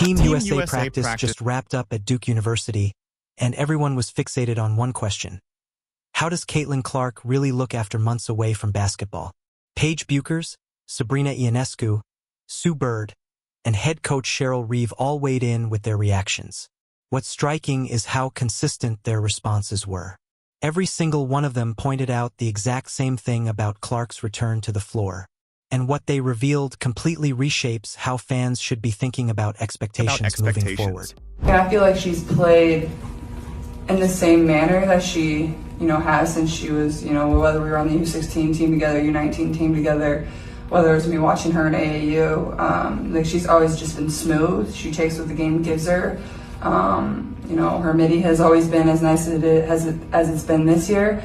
Team USA practice just wrapped up at Duke University, and everyone was fixated on one question. How does Caitlyn Clark really look after months away from basketball? Paige Bueckers, Sabrina Ionescu, Sue Bird, and head coach Cheryl Reeve all weighed in with their reactions. What's striking is how consistent their responses were. Every single one of them pointed out the exact same thing about Clark's return to the floor. And what they revealed completely reshapes how fans should be thinking about expectations moving forward. And I feel like she's played in the same manner that she, has since she was, whether we were on the U16 team together, U19 team together, whether it was me watching her in AAU, she's always just been smooth. She takes what the game gives her. Her midi has always been as nice as it's been this year.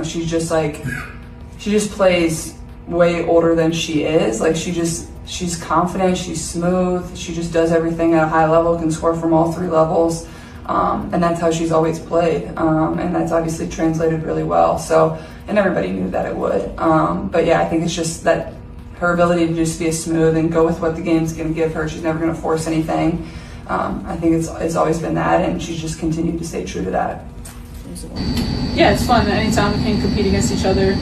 She's just she just plays way older than she is. She's confident, she's smooth, she just does everything at a high level, can score from all three levels. And that's how she's always played. And that's obviously translated really well. And everybody knew that it would. But yeah, I think it's just that her ability to just be smooth and go with what the game's going to give her. She's never going to force anything. I think it's always been that, and she's just continued to stay true to that. Yeah, it's fun. Anytime we can compete against each other.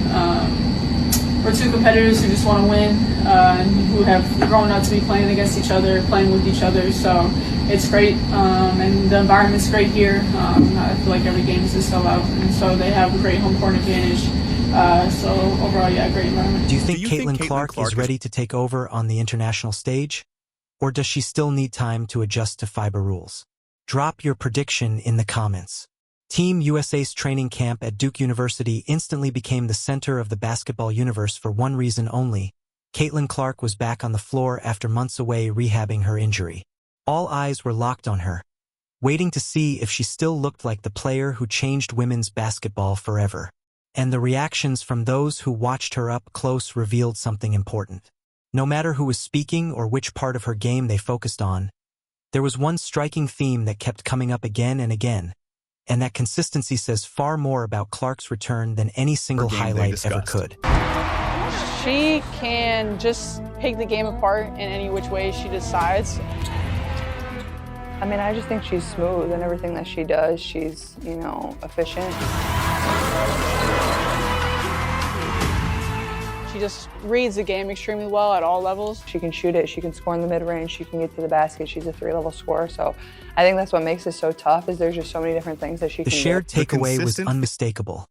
We're two competitors who just want to win, who have grown up to be playing against each other, playing with each other. So it's great, and the environment's great here. I feel like every game is a sellout, and so they have a great home court advantage. So overall, yeah, great environment. Do you think Caitlyn Clark is ready to take over on the international stage? Or does she still need time to adjust to FIBA rules? Drop your prediction in the comments. Team USA's training camp at Duke University instantly became the center of the basketball universe for one reason only. Caitlyn Clark was back on the floor after months away rehabbing her injury. All eyes were locked on her, waiting to see if she still looked like the player who changed women's basketball forever. And the reactions from those who watched her up close revealed something important. No matter who was speaking or which part of her game they focused on, there was one striking theme that kept coming up again and again. And that consistency says far more about Clark's return than any single highlight ever could. She can just pick the game apart in any which way she decides. I just think she's smooth in everything that she does. She's, efficient. She just reads the game extremely well at all levels. She can shoot it, she can score in the mid-range, she can get to the basket, she's a three-level scorer. So I think that's what makes it so tough, is there's just so many different things that she can do. The shared takeaway was unmistakable.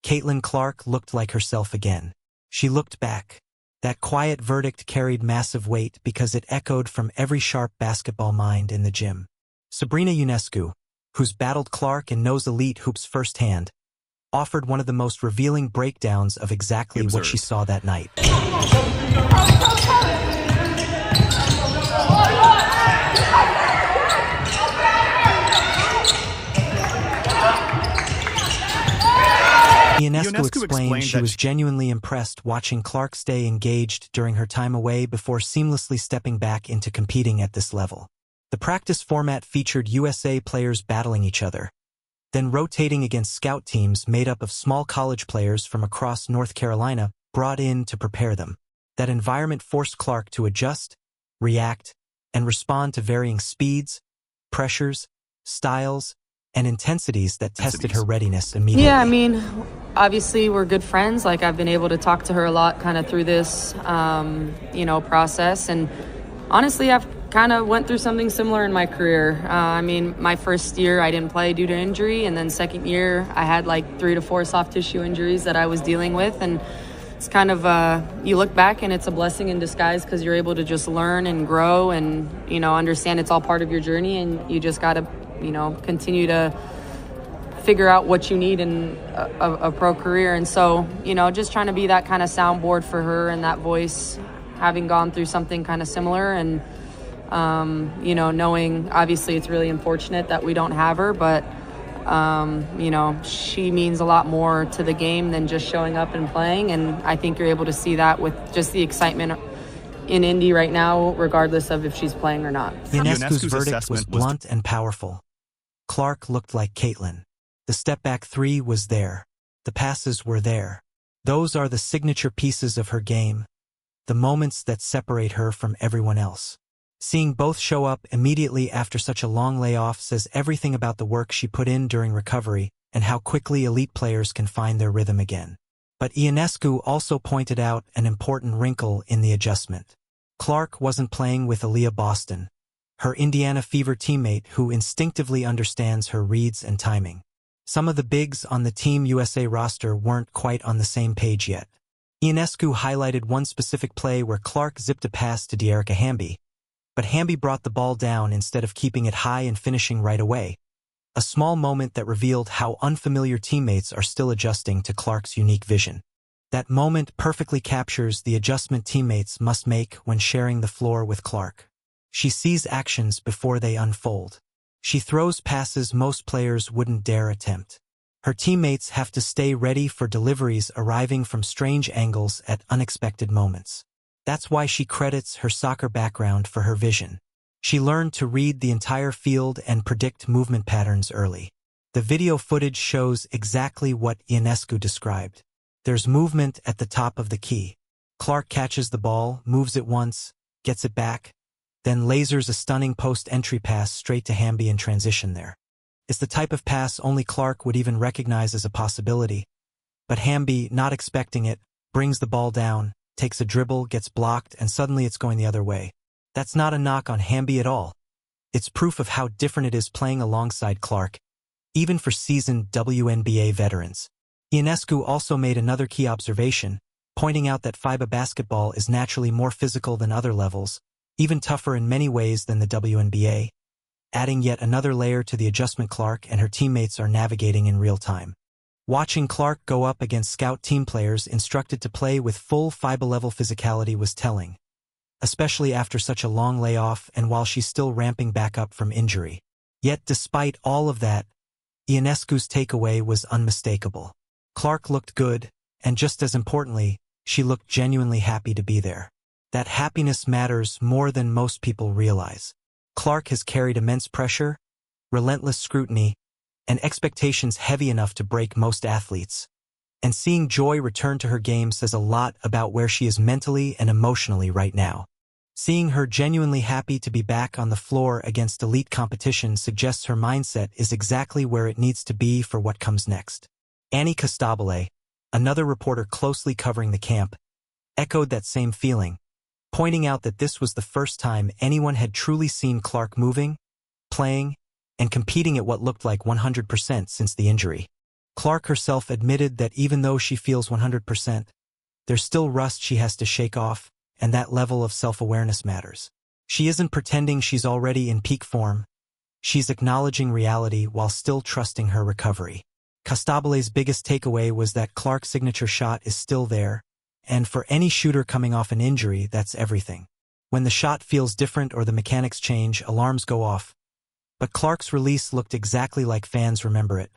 Caitlyn Clark looked like herself again. She looked back. That quiet verdict carried massive weight because it echoed from every sharp basketball mind in the gym. Sabrina Ionescu, who's battled Clark and knows elite hoops firsthand, offered one of the most revealing breakdowns of exactly what she saw that night. Ionescu explained she was genuinely impressed watching Clark stay engaged during her time away before seamlessly stepping back into competing at this level. The practice format featured USA players battling each other, then rotating against scout teams made up of small college players from across North Carolina brought in to prepare them. That environment forced Clark to adjust, react, and respond to varying speeds, pressures, styles, and intensities that tested her readiness immediately. Yeah, obviously we're good friends. I've been able to talk to her a lot kind of through this, process. And honestly, I've kind of went through something similar in my career. My first year I didn't play due to injury, and then second year I had 3 to 4 soft tissue injuries that I was dealing with. And it's kind of, you look back and it's a blessing in disguise because you're able to just learn and grow and, understand it's all part of your journey, and you just got to, continue to figure out what you need in a pro career. And so, just trying to be that kind of soundboard for her and that voice, having gone through something kind of similar, and knowing obviously it's really unfortunate that we don't have her, but she means a lot more to the game than just showing up and playing. And I think you're able to see that with just the excitement in Indy right now, regardless of if she's playing or not. Ionescu's verdict was blunt and powerful. Clark looked like Caitlyn. The step-back three was there. The passes were there. Those are the signature pieces of her game, the moments that separate her from everyone else. Seeing both show up immediately after such a long layoff says everything about the work she put in during recovery and how quickly elite players can find their rhythm again. But Ionescu also pointed out an important wrinkle in the adjustment. Clark wasn't playing with Aaliyah Boston, her Indiana Fever teammate who instinctively understands her reads and timing. Some of the bigs on the Team USA roster weren't quite on the same page yet. Ionescu highlighted one specific play where Clark zipped a pass to Dearica Hamby, but Hamby brought the ball down instead of keeping it high and finishing right away. A small moment that revealed how unfamiliar teammates are still adjusting to Clark's unique vision. That moment perfectly captures the adjustment teammates must make when sharing the floor with Clark. She sees actions before they unfold. She throws passes most players wouldn't dare attempt. Her teammates have to stay ready for deliveries arriving from strange angles at unexpected moments. That's why she credits her soccer background for her vision. She learned to read the entire field and predict movement patterns early. The video footage shows exactly what Ionescu described. There's movement at the top of the key. Clark catches the ball, moves it once, gets it back, then lasers a stunning post-entry pass straight to Hamby in transition there. It's the type of pass only Clark would even recognize as a possibility. But Hamby, not expecting it, brings the ball down, takes a dribble, gets blocked, and suddenly it's going the other way. That's not a knock on Hamby at all. It's proof of how different it is playing alongside Clark, even for seasoned WNBA veterans. Ionescu also made another key observation, pointing out that FIBA basketball is naturally more physical than other levels, even tougher in many ways than the WNBA, adding yet another layer to the adjustment Clark and her teammates are navigating in real time. Watching Clark go up against scout team players instructed to play with full FIBA-level physicality was telling, especially after such a long layoff and while she's still ramping back up from injury. Yet despite all of that, Ionescu's takeaway was unmistakable. Clark looked good, and just as importantly, she looked genuinely happy to be there. That happiness matters more than most people realize. Clark has carried immense pressure, relentless scrutiny, and expectations heavy enough to break most athletes. And seeing joy return to her game says a lot about where she is mentally and emotionally right now. Seeing her genuinely happy to be back on the floor against elite competition suggests her mindset is exactly where it needs to be for what comes next. Annie Costabile, another reporter closely covering the camp, echoed that same feeling, pointing out that this was the first time anyone had truly seen Clark moving, playing, and competing at what looked like 100% since the injury. Clark herself admitted that even though she feels 100%, there's still rust she has to shake off, and that level of self-awareness matters. She isn't pretending she's already in peak form. She's acknowledging reality while still trusting her recovery. Costabile's biggest takeaway was that Clark's signature shot is still there, and for any shooter coming off an injury, that's everything. When the shot feels different or the mechanics change, alarms go off. But Clark's release looked exactly like fans remember it.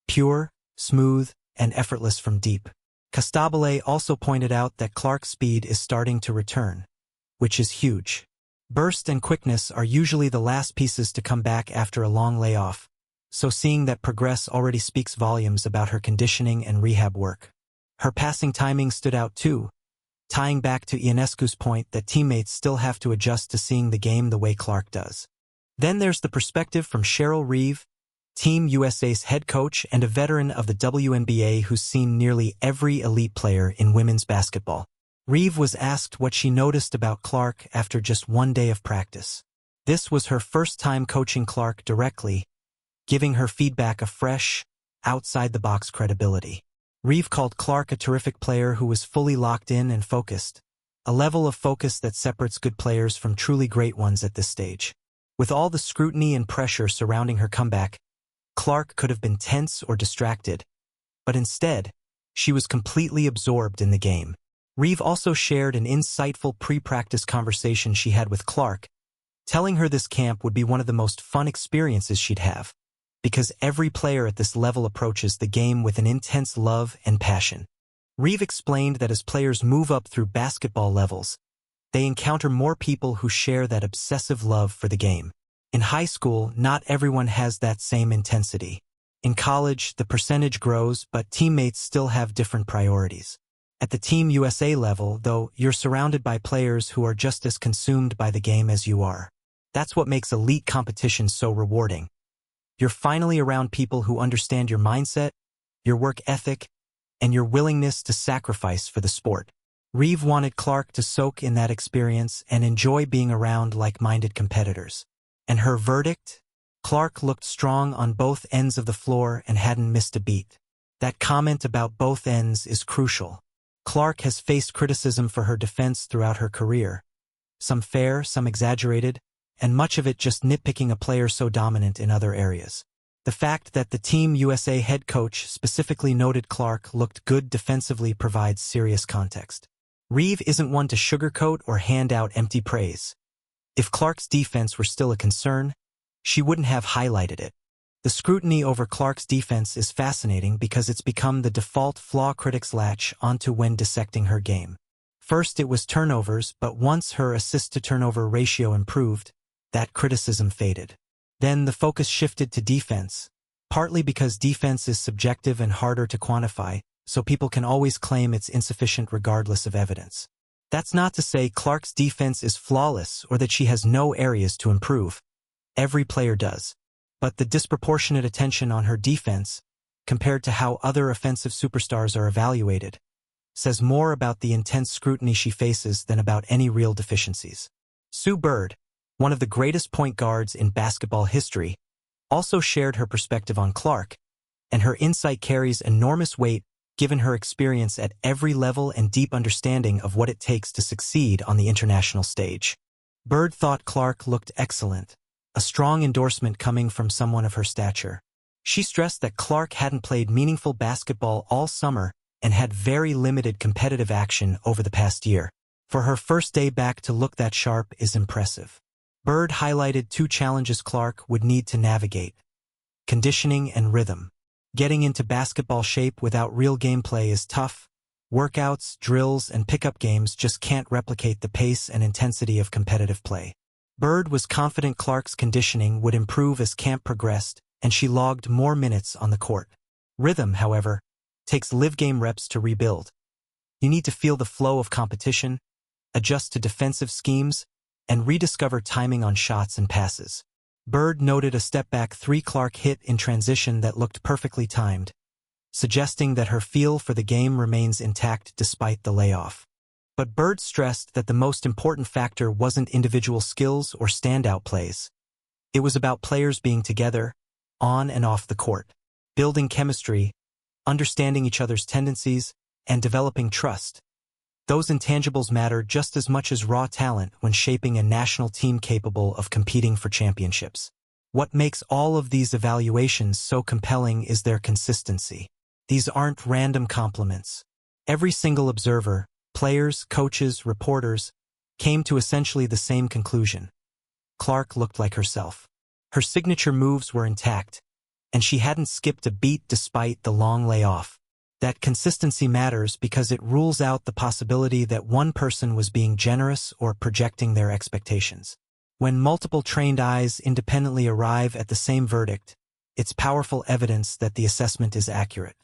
Pure, smooth, and effortless from deep. Costabile also pointed out that Clark's speed is starting to return, which is huge. Burst and quickness are usually the last pieces to come back after a long layoff, so seeing that progress already speaks volumes about her conditioning and rehab work. Her passing timing stood out too, tying back to Ionescu's point that teammates still have to adjust to seeing the game the way Clark does. Then there's the perspective from Cheryl Reeve, Team USA's head coach and a veteran of the WNBA who's seen nearly every elite player in women's basketball. Reeve was asked what she noticed about Clark after just one day of practice. This was her first time coaching Clark directly, giving her feedback a fresh, outside-the-box credibility. Reeve called Clark a terrific player who was fully locked in and focused, a level of focus that separates good players from truly great ones at this stage. With all the scrutiny and pressure surrounding her comeback, Clark could have been tense or distracted, but instead, she was completely absorbed in the game. Reeve also shared an insightful pre-practice conversation she had with Clark, telling her this camp would be one of the most fun experiences she'd have, because every player at this level approaches the game with an intense love and passion. Reeve explained that as players move up through basketball levels, they encounter more people who share that obsessive love for the game. In high school, not everyone has that same intensity. In college, the percentage grows, but teammates still have different priorities. At the Team USA level, though, you're surrounded by players who are just as consumed by the game as you are. That's what makes elite competition so rewarding. You're finally around people who understand your mindset, your work ethic, and your willingness to sacrifice for the sport. Reeve wanted Clark to soak in that experience and enjoy being around like-minded competitors. And her verdict? Clark looked strong on both ends of the floor and hadn't missed a beat. That comment about both ends is crucial. Clark has faced criticism for her defense throughout her career. Some fair, some exaggerated, and much of it just nitpicking a player so dominant in other areas. The fact that the Team USA head coach specifically noted Clark looked good defensively provides serious context. Reeve isn't one to sugarcoat or hand out empty praise. If Clark's defense were still a concern, she wouldn't have highlighted it. The scrutiny over Clark's defense is fascinating because it's become the default flaw critics latch onto when dissecting her game. First it was turnovers, but once her assist-to-turnover ratio improved, that criticism faded. Then the focus shifted to defense, partly because defense is subjective and harder to quantify, so people can always claim it's insufficient regardless of evidence. That's not to say Clark's defense is flawless or that she has no areas to improve. Every player does. But the disproportionate attention on her defense, compared to how other offensive superstars are evaluated, says more about the intense scrutiny she faces than about any real deficiencies. Sue Bird, one of the greatest point guards in basketball history, also shared her perspective on Clark, and her insight carries enormous weight given her experience at every level and deep understanding of what it takes to succeed on the international stage. Bird thought Clark looked excellent, a strong endorsement coming from someone of her stature. She stressed that Clark hadn't played meaningful basketball all summer and had very limited competitive action over the past year. For her first day back to look that sharp is impressive. Bird highlighted two challenges Clark would need to navigate: conditioning and rhythm. Getting into basketball shape without real gameplay is tough. Workouts, drills, and pickup games just can't replicate the pace and intensity of competitive play. Bird was confident Clark's conditioning would improve as camp progressed, and she logged more minutes on the court. Rhythm, however, takes live game reps to rebuild. You need to feel the flow of competition, adjust to defensive schemes, and rediscover timing on shots and passes. Bird noted a step-back three Clark hit in transition that looked perfectly timed, suggesting that her feel for the game remains intact despite the layoff. But Bird stressed that the most important factor wasn't individual skills or standout plays. It was about players being together, on and off the court, building chemistry, understanding each other's tendencies, and developing trust. Those intangibles matter just as much as raw talent when shaping a national team capable of competing for championships. What makes all of these evaluations so compelling is their consistency. These aren't random compliments. Every single observer, players, coaches, reporters, came to essentially the same conclusion. Clark looked like herself. Her signature moves were intact, and she hadn't skipped a beat despite the long layoff. That consistency matters because it rules out the possibility that one person was being generous or projecting their expectations. When multiple trained eyes independently arrive at the same verdict, it's powerful evidence that the assessment is accurate.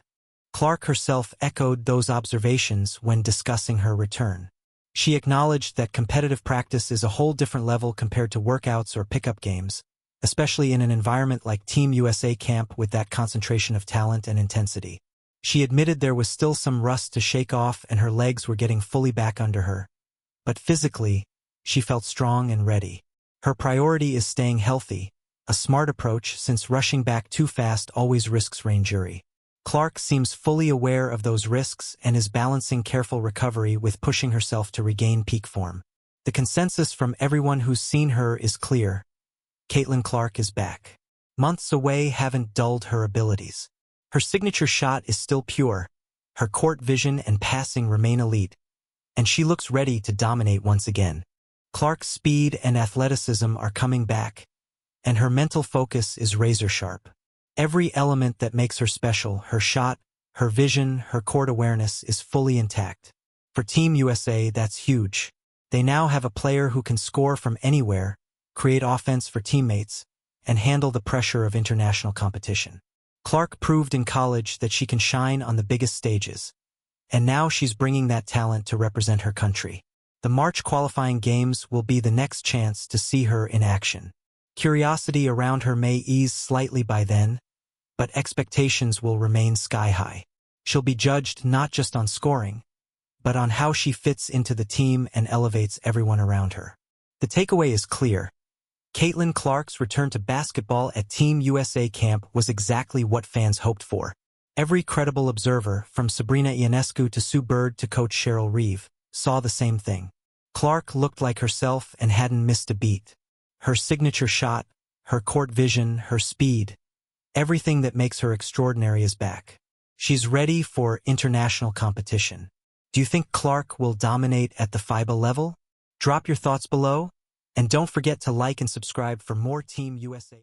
Clark herself echoed those observations when discussing her return. She acknowledged that competitive practice is a whole different level compared to workouts or pickup games, especially in an environment like Team USA camp with that concentration of talent and intensity. She admitted there was still some rust to shake off and her legs were getting fully back under her. But physically, she felt strong and ready. Her priority is staying healthy, a smart approach since rushing back too fast always risks brain injury. Clark seems fully aware of those risks and is balancing careful recovery with pushing herself to regain peak form. The consensus from everyone who's seen her is clear. Caitlyn Clark is back. Months away haven't dulled her abilities. Her signature shot is still pure, her court vision and passing remain elite, and she looks ready to dominate once again. Clark's speed and athleticism are coming back, and her mental focus is razor-sharp. Every element that makes her special, her shot, her vision, her court awareness, is fully intact. For Team USA, that's huge. They now have a player who can score from anywhere, create offense for teammates, and handle the pressure of international competition. Clark proved in college that she can shine on the biggest stages, And now she's bringing that talent to represent her country. The March qualifying games will be the next chance to see her in action. Curiosity around her may ease slightly by then, but expectations will remain sky-high. She'll be judged not just on scoring, but on how she fits into the team and elevates everyone around her. The takeaway is clear. Caitlyn Clark's return to basketball at Team USA camp was exactly what fans hoped for. Every credible observer, from Sabrina Ionescu to Sue Bird to coach Cheryl Reeve, saw the same thing. Clark looked like herself and hadn't missed a beat. Her signature shot, her court vision, her speed, everything that makes her extraordinary is back. She's ready for international competition. Do you think Clark will dominate at the FIBA level? Drop your thoughts below, and don't forget to like and subscribe for more Team USA.